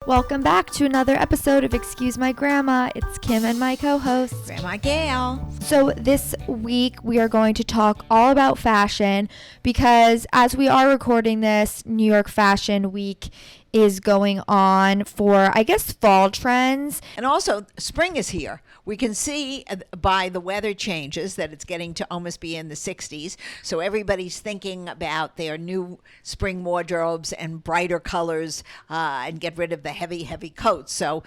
Welcome back to another episode of Excuse My Grandma. It's Kim and my co-host, Grandma Gail. So this week we are going to talk all about fashion because as we are recording this, New York Fashion Week is going on for, I guess, fall trends. And also, spring is here. We can see by the weather changes that it's getting to almost be in the 60s. So everybody's thinking about their new spring wardrobes and brighter colors and get rid of the heavy, heavy coats. So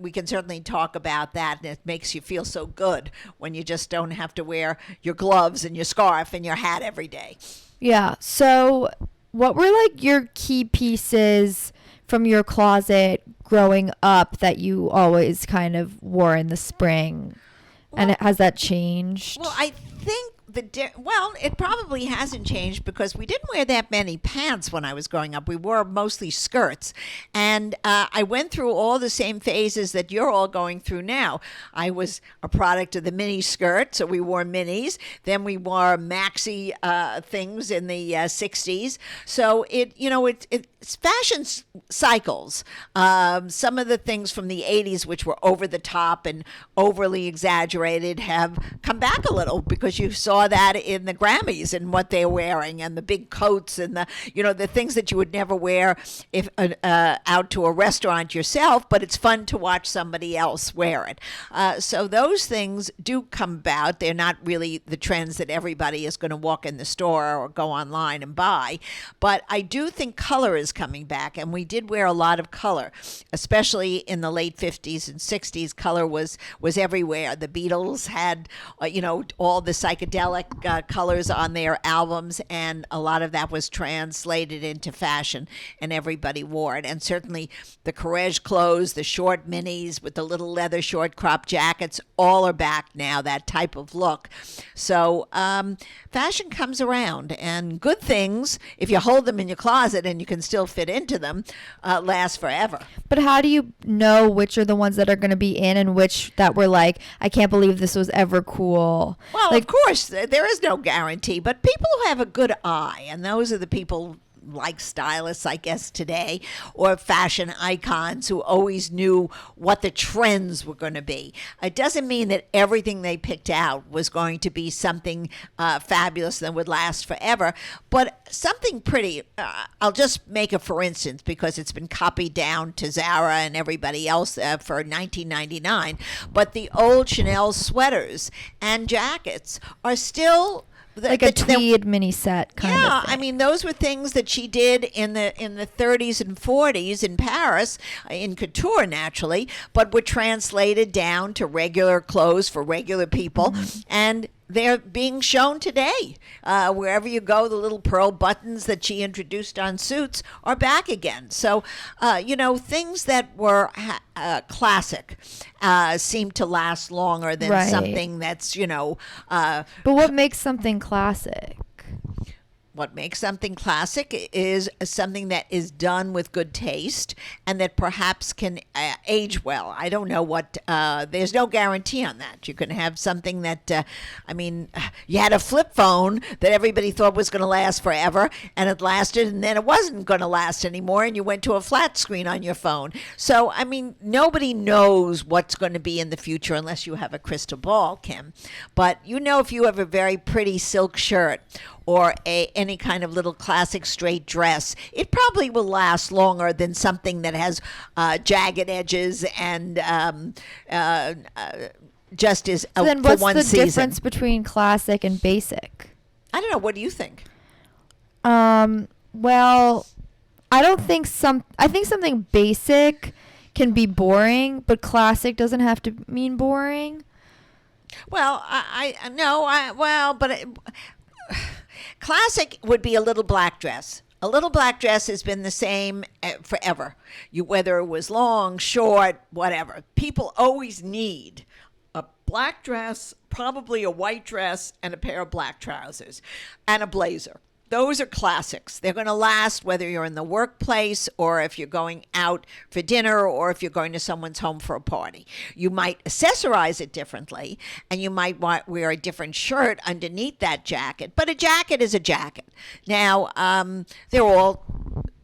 we can certainly talk about that. And it makes you feel so good when you just don't have to wear your gloves and your scarf and your hat every day. Yeah. So what were like your key pieces from your closet growing up that you always kind of wore in the spring? And has that changed? Well, I think it probably hasn't changed because we didn't wear that many pants when I was growing up. We wore mostly skirts. And I went through all the same phases that you're all going through now. I was a product of the mini skirt, so we wore minis. Then we wore maxi things in the 60s. So it's fashion cycles. Some of the things from the 80s, which were over the top and overly exaggerated, have come back a little because you saw that in the Grammys and what they're wearing and the big coats and the things that you would never wear if out to a restaurant yourself, but it's fun to watch somebody else wear it. So those things do come about. They're not really the trends that everybody is going to walk in the store or go online and buy, but I do think color is coming back, and we did wear a lot of color, especially in the late 50s and 60s. Color was everywhere. The Beatles had all the psychedelic colors on their albums, and a lot of that was translated into fashion, and everybody wore it. And certainly the Courage clothes, the short minis with the little leather short crop jackets, all are back now, that type of look. So fashion comes around, and good things, if you hold them in your closet and you can still fit into them, last forever. But how do you know which are the ones that are going to be in and which that were like, I can't believe this was ever cool? Well, of course, there is no guarantee, but people who have a good eye, and those are the people like stylists, I guess, today, or fashion icons who always knew what the trends were going to be. It doesn't mean that everything they picked out was going to be something fabulous that would last forever, but something pretty. I'll just make a for instance because it's been copied down to Zara and everybody else for 1999, but the old Chanel sweaters and jackets are still like a tweed mini set kind of thing. I mean, those were things that she did in the 30s and 40s in Paris, in couture naturally, but were translated down to regular clothes for regular people, and they're being shown today. Wherever you go, the little pearl buttons that she introduced on suits are back again. So, things that were classic seem to last longer than something that's, But what makes something classic? What makes something classic is something that is done with good taste and that perhaps can age well. I don't know what, there's no guarantee on that. You can have something that, you had a flip phone that everybody thought was going to last forever, and it lasted, and then it wasn't going to last anymore, and you went to a flat screen on your phone. So, nobody knows what's going to be in the future unless you have a crystal ball, Kim. But if you have a very pretty silk shirt or any kind of little classic straight dress, it probably will last longer than something that has jagged edges and just is so then for what's one the season. Difference between classic and basic? I don't know. What do you think? Well, I think something basic can be boring, but classic doesn't have to mean boring. Well, classic would be a little black dress. A little black dress has been the same forever. Whether it was long, short, whatever. People always need a black dress, probably a white dress, and a pair of black trousers, and a blazer. Those are classics. They're going to last whether you're in the workplace or if you're going out for dinner or if you're going to someone's home for a party. You might accessorize it differently, and you might wear a different shirt underneath that jacket, but a jacket is a jacket. Now, they're all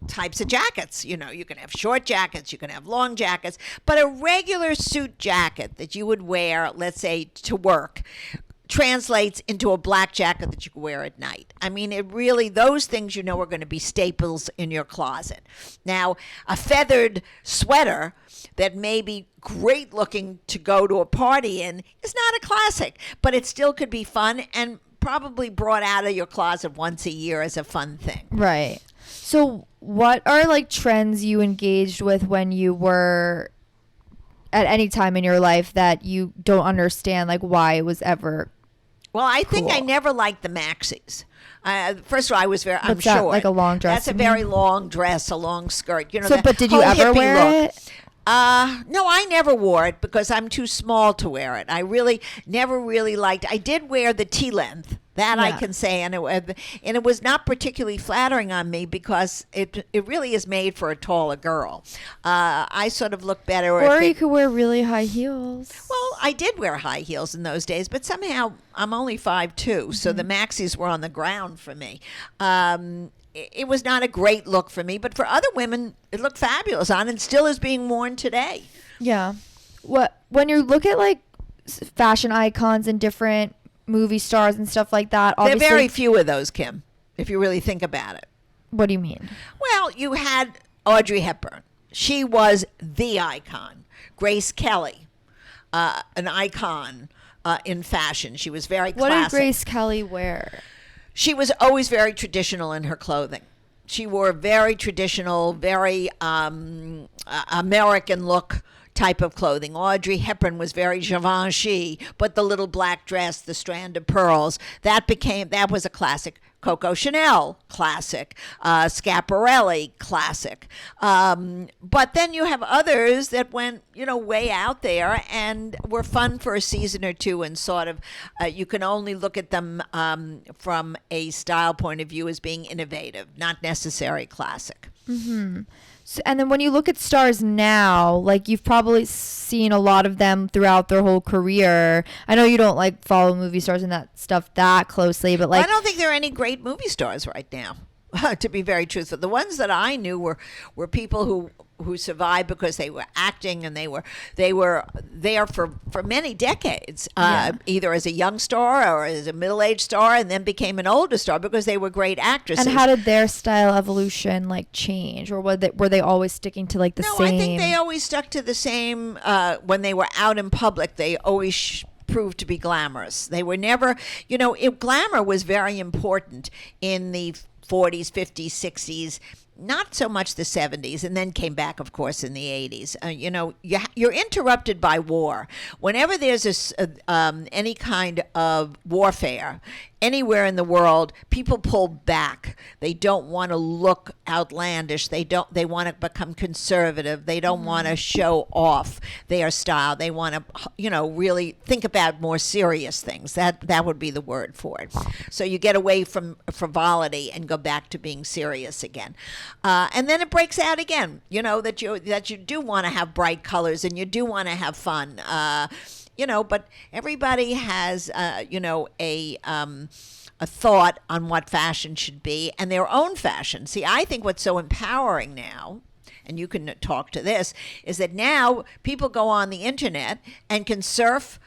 types of jackets. You know, you can have short jackets, you can have long jackets, but a regular suit jacket that you would wear, let's say, to work, translates into a black jacket that you can wear at night. I mean, it really, those things, you know, are going to be staples in your closet. Now, a feathered sweater that may be great looking to go to a party in is not a classic, but it still could be fun and probably brought out of your closet once a year as a fun thing. Right. So what are like trends you engaged with when you were at any time in your life that you don't understand, like why it was ever Well, I think cool? I never liked the maxis. First of all, I was I'm What's that, short. like a long dress, That's a you mean? very long dress, a long skirt. You know. So, that but did you whole ever hippie wear look. it? No, I never wore it because I'm too small to wear it. I really never really liked. I did wear the T-length. That I Yeah. can say, and it was not particularly flattering on me because it really is made for a taller girl. I sort of look better. Or if you it, could wear really high heels. well, I did wear high heels in those days, but somehow I'm only 5'2", so the maxis were on the ground for me. It was not a great look for me, but for other women, it looked fabulous on and still is being worn today. Yeah. What when you look at like fashion icons and different movie stars and stuff like that, There are obviously. very few of those, Kim, if you really think about it. What do you mean? Well, you had Audrey Hepburn. She was the icon. Grace Kelly, an icon in fashion. She was very What classic. did Grace Kelly wear? She was always very traditional in her clothing. She wore very traditional, very American look type of clothing. Audrey Hepburn was very Givenchy, but the little black dress, the strand of pearls, that was a classic. Coco Chanel, classic. Schiaparelli, classic. But then you have others that went, way out there and were fun for a season or two, and sort of you can only look at them from a style point of view as being innovative, not necessarily classic. Mm-hmm. So, and then when you look at stars now, like you've probably seen a lot of them throughout their whole career. I know you don't like follow movie stars and that stuff that closely, but like I don't think there are any great movie stars right now. To be very truthful, the ones that I knew were people who survived because they were acting, and they were there for many decades, either as a young star or as a middle-aged star, and then became an older star because they were great actresses. And how did their style evolution like change, or were they always sticking to like the No, same? I think they always stuck to the same. When they were out in public, they always proved to be glamorous. They were never, glamour was very important in the 40s, 50s, 60s. Not so much the 70s, and then came back, of course, in the 80s. You're interrupted by war. Whenever there's any kind of warfare anywhere in the world, people pull back. They don't want to look outlandish. They want to become conservative. They don't want to show off their style. They want to, really think about more serious things. That would be the word for it. So you get away from frivolity and go back to being serious again. And then it breaks out again, that you do want to have bright colors and you do want to have fun, but everybody has, a thought on what fashion should be and their own fashion. See, I think what's so empowering now, and you can talk to this, is that now people go on the internet and can surf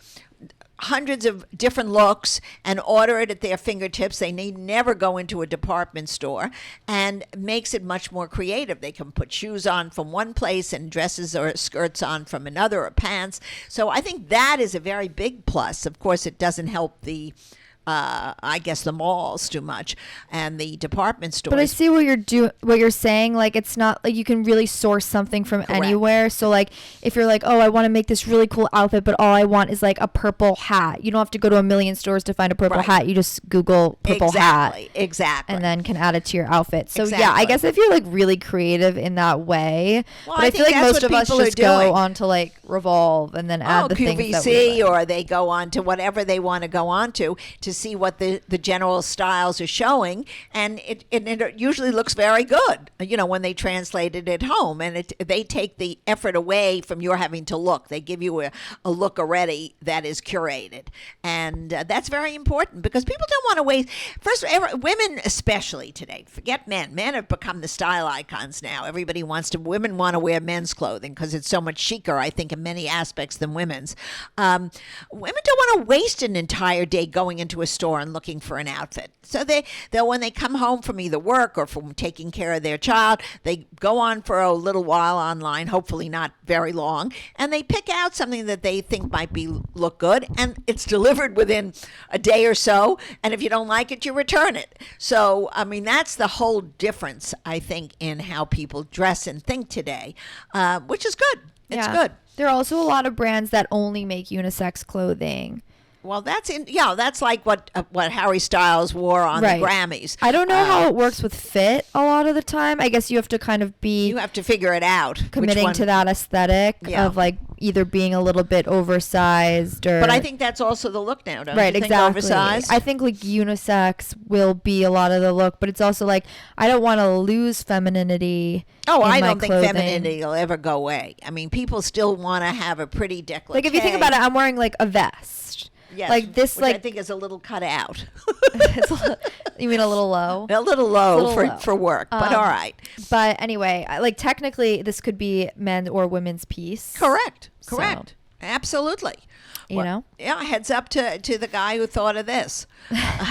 hundreds of different looks and order it at their fingertips. They need never go into a department store, and makes it much more creative. They can put shoes on from one place and dresses or skirts on from another, or pants. So I think that is a very big plus. Of course, it doesn't help the the malls too much and the department stores. But I see what you're saying. Like, it's not like you can really source something from Correct. anywhere. So like, if you're like, oh, I want to make this really cool outfit, but all I want is like a purple hat. You don't have to go to a million stores to find a purple Right. hat. You just Google purple hat. Exactly. And then can add it to your outfit. So yeah, I Exactly. guess if you're like really creative in that way, Well, but I I feel think like that's most what of us people are just go doing. on to like Revolve and then add the things that we QVC, like. or they go on to whatever they want to go on to see what the general styles are showing, and it usually looks very good, when they translate it at home, and they take the effort away from your having to look. They give you a look already that is curated, and that's very important because people don't want to waste. First, women especially today, forget men. Men have become the style icons now. Women want to wear men's clothing because it's so much chicer, I think, in many aspects than women's. Women don't want to waste an entire day going into a store and looking for an outfit. So they'll when they come home from either work or from taking care of their child, they go on for a little while online, hopefully not very long, and they pick out something that they think might look good, and it's delivered within a day or so, and if you don't like it, you return it. So, I mean, that's the whole difference, I think, in how people dress and think today, which is good. It's good. There are also a lot of brands that only make unisex clothing. Well, that's like what Harry Styles wore on the Grammys. I don't know how it works with fit a lot of the time. I guess you have to kind of you have to figure it out. Committing to that aesthetic of like either being a little bit oversized or. But I think that's also the look now, don't you think? Exactly. Oversized? I think like unisex will be a lot of the look, but it's also like I don't want to lose femininity. Oh, I don't think femininity will ever go away. I mean, people still want to have a pretty décolleté. Like if you think about it, I'm wearing like a vest. Yes, like this, which I think is a little cut out. You mean a little low? A little low for work, but all right. But anyway, like technically, this could be men's or women's piece. Correct. So, Absolutely. Yeah, heads up to the guy who thought of this.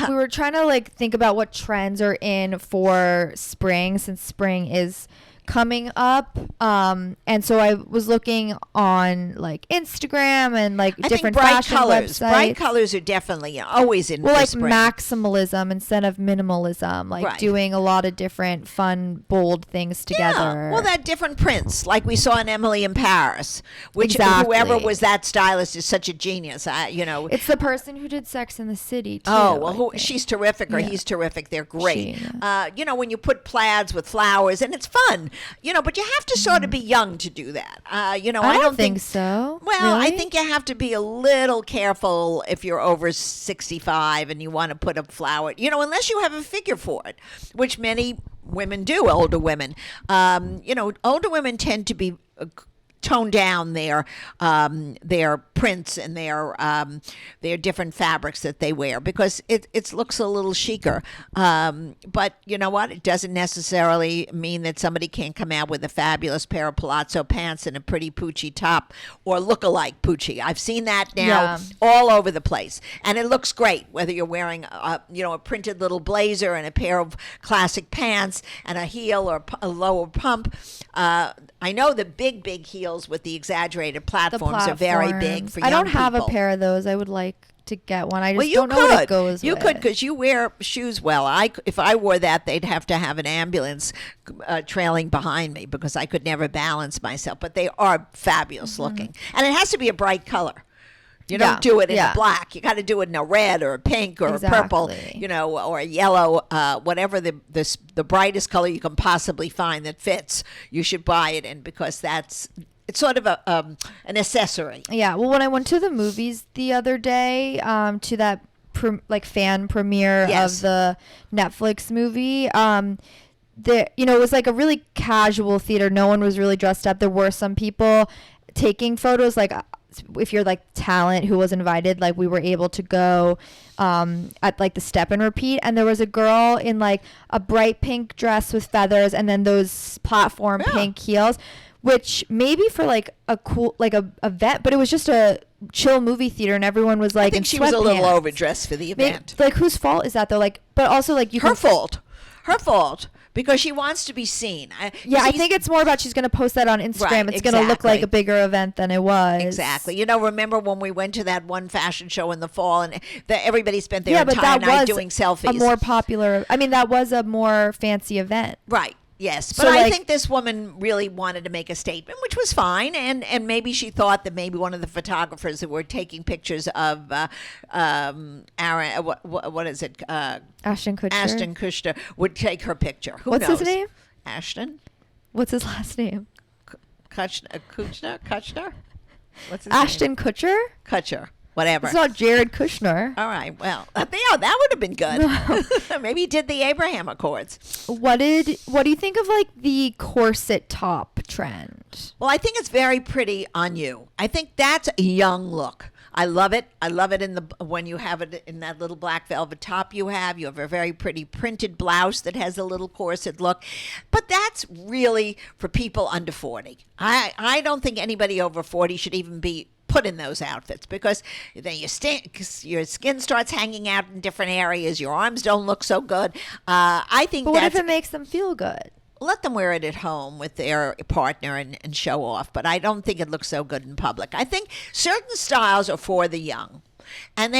We were trying to like think about what trends are in for spring, since spring is coming up, and so I was looking on like Instagram and like different fashion websites. Bright colors are definitely always in. Well, like spring. Maximalism instead of minimalism, like doing a lot of different fun, bold things together. Yeah. Well, that different prints, like we saw in Emily in Paris, which whoever was that stylist is such a genius. It's the person who did Sex in the City too. Oh well, she's terrific, or he's terrific. They're great. When you put plaids with flowers, and it's fun. But you have to sort of be young to do that. I don't think so. Well, really? I think you have to be a little careful if you're over 65 and you want to put a flower, unless you have a figure for it, which many women do, older women. Older women tend to be tone down their prints and their different fabrics that they wear because it looks a little chicer. But you know what? It doesn't necessarily mean that somebody can't come out with a fabulous pair of palazzo pants and a pretty Pucci top or look-alike Pucci. I've seen that now all over the place, and it looks great whether you're wearing a printed little blazer and a pair of classic pants and a heel or a lower pump. I know the big heels with the exaggerated platforms are very big for young people. I don't have a pair of those. I would like to get one. I just don't know what it goes with. You could, because you wear shoes well. If I wore that, they'd have to have an ambulance trailing behind me because I could never balance myself. But they are fabulous looking. And it has to be a bright color. You don't do it in a black. You got to do it in a red or a pink or a purple, or a yellow, whatever the brightest color you can possibly find that fits. You should buy it in because it's sort of an accessory. Yeah. Well, when I went to the movies the other day, to that fan premiere of the Netflix movie, it was like a really casual theater. No one was really dressed up. There were some people taking photos, like if you're like talent who was invited, like we were able to go at like the step and repeat, and there was a girl in like a bright pink dress with feathers and then those platform pink heels, which maybe for like a cool like a event, but it was just a chill movie theater and everyone was like, I think she was a little overdressed for the event. Like whose fault is that though? Like, but also like her fault. Because she wants to be seen. I think it's more about she's going to post that on Instagram. It's going to look like a bigger event than it was. Exactly. Remember when we went to that one fashion show in the fall and everybody spent their entire night doing selfies. That was a more fancy event. Right. Yes, but I think this woman really wanted to make a statement, which was fine, and maybe she thought that maybe one of the photographers that were taking pictures of Aaron, what is it? Ashton Kutcher would take her picture. What's his name? Ashton. What's his last name? Kutcher. What's his Ashton name? Kutcher. Kutcher. whatever. It's not Jared Kushner. All right. Well, yeah, that would have been good. Maybe he did the Abraham Accords. What do you think of like the corset top trend? Well, I think it's very pretty on you. I think that's a young look. I love it. I love it when you have it in that little black velvet top you have. You have a very pretty printed blouse that has a little corset look. But that's really for people under 40. I don't think anybody over 40 should even be put in those outfits, because then your skin starts hanging out in different areas. Your arms don't look so good. I think. But what if it makes them feel good? Let them wear it at home with their partner and show off. But I don't think it looks so good in public. I think certain styles are for the young. And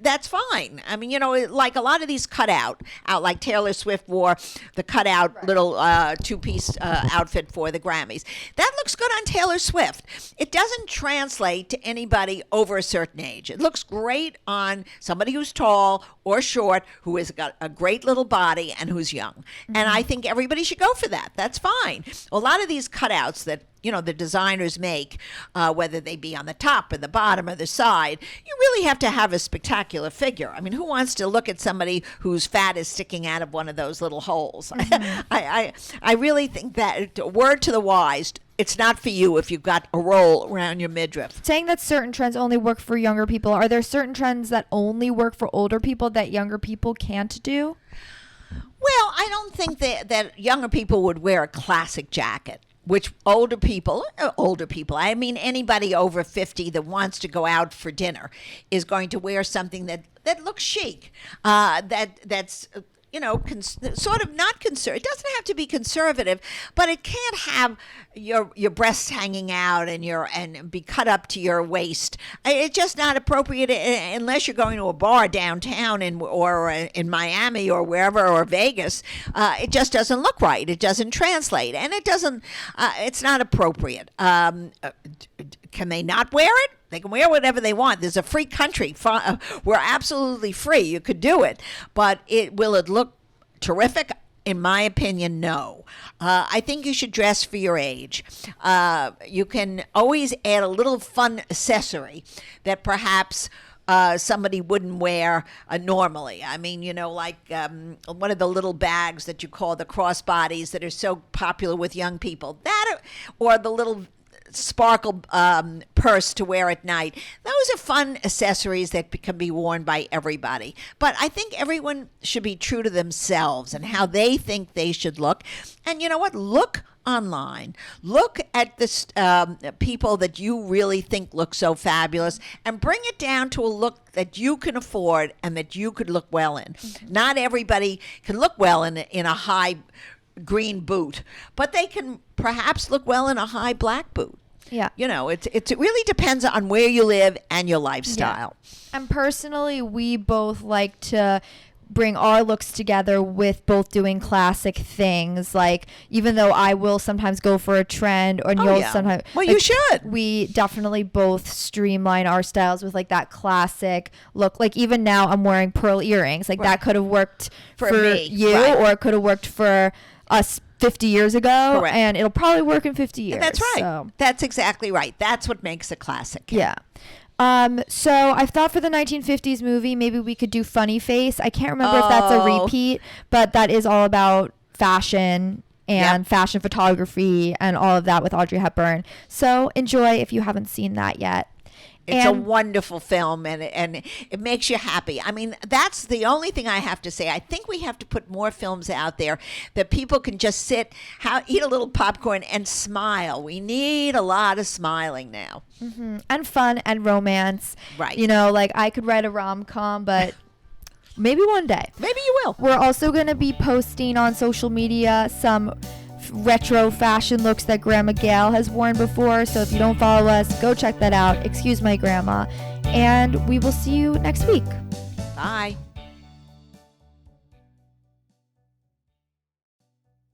that's fine. I mean, like a lot of these out like Taylor Swift wore the cutout little two-piece outfit for the Grammys. That looks good on Taylor Swift. It doesn't translate to anybody over a certain age. It looks great on somebody who's tall or short, who has got a great little body and who's young. Mm-hmm. And I think everybody should go for that. That's fine. A lot of these cutouts that the designers make, whether they be on the top or the bottom or the side, you really have to have a spectacular figure. I mean, who wants to look at somebody whose fat is sticking out of one of those little holes? Mm-hmm. I really think that, word to the wise, it's not for you if you've got a roll around your midriff. Saying that certain trends only work for younger people, are there certain trends that only work for older people that younger people can't do? Well, I don't think that younger people would wear a classic jacket. Which older people, I mean anybody over 50 that wants to go out for dinner is going to wear something that looks chic, that's sort of not conservative. It doesn't have to be conservative, but it can't have your breasts hanging out and be cut up to your waist. It's just not appropriate unless you're going to a bar downtown or in Miami or wherever, or Vegas. It just doesn't look right. It doesn't translate, and it doesn't. It's not appropriate. Can they not wear it? They can wear whatever they want. There's a free country. We're absolutely free. You could do it. But will it look terrific? In my opinion, no. I think you should dress for your age. You can always add a little fun accessory that perhaps somebody wouldn't wear normally. I mean, like one of the little bags that you call the crossbodies that are so popular with young people. Or the little sparkle purse to wear at night. Those are fun accessories that can be worn by everybody. But I think everyone should be true to themselves and how they think they should look. And you know what? Look online. Look at the people that you really think look so fabulous and bring it down to a look that you can afford and that you could look well in. Mm-hmm. Not everybody can look well in a high green boot, but they can perhaps look well in a high black boot. Yeah. It really depends on where you live and your lifestyle. Yeah. And personally, we both like to bring our looks together with both doing classic things. Like, even though I will sometimes go for a trend, or you'll sometimes. Well, you should. We definitely both streamline our styles with like that classic look. Like, even now I'm wearing pearl earrings. Like, that could have worked for me, you, right. Or it could have worked for us 50 years ago. Correct. And it'll probably work in 50 years. That's right. So. That's exactly right. That's what makes a classic. Yeah. So I thought for the 1950s movie, maybe we could do Funny Face. I can't remember if that's a repeat, but that is all about fashion and fashion photography and all of that with Audrey Hepburn. So enjoy if you haven't seen that yet. It's a wonderful film, and it makes you happy. I mean, that's the only thing I have to say. I think we have to put more films out there that people can just sit, eat a little popcorn, and smile. We need a lot of smiling now. Mm-hmm. And fun and romance. Right. Like I could write a rom-com, but maybe one day. Maybe you will. We're also going to be posting on social media some retro fashion looks that Grandma Gail has worn before. So if you don't follow us, go check that out. Excuse my grandma. And we will see you next week. Bye.